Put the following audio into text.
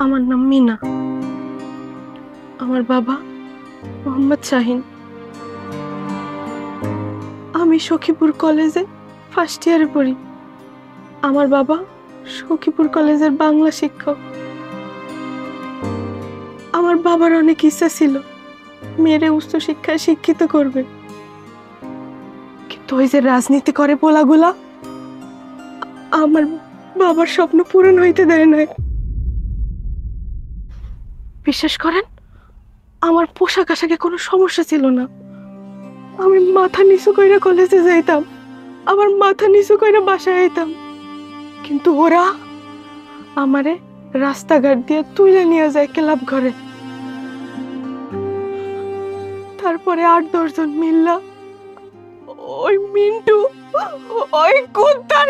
আমার নাম মিনা। আমার বাবা মোহাম্মদ শাহিন। আমি সখীপুর কলেজে ফার্স্ট ইয়ারে পড়ি। আমার বাবা সখীপুর কলেজের বাংলা শিক্ষক। আমার বাবার অনেক ইচ্ছা ছিল মেয়েরে উচ্চ শিক্ষায় শিক্ষিত করবে, কিন্তু ওই যে রাজনীতি করে পোলাগুলা আমার বাবার স্বপ্ন পূরণ হইতে দেয় নাই। বিশ্বাস করেন, আমার পোশাক আশাকে কোনো সমস্যা ছিল না। আমি মাথা নিচু কইরা কলেজে যাইতাম, আবার মাথা নিচু কইরা বাসায় আইতাম। কিন্তু ওরা আমারে রাস্তাঘাট দিয়ে তুলে নিয়ে যায় ক্লাব ঘরে। তারপরে 8-10 জন মিল্লা ওই মিন্টু, ওই কুত্তার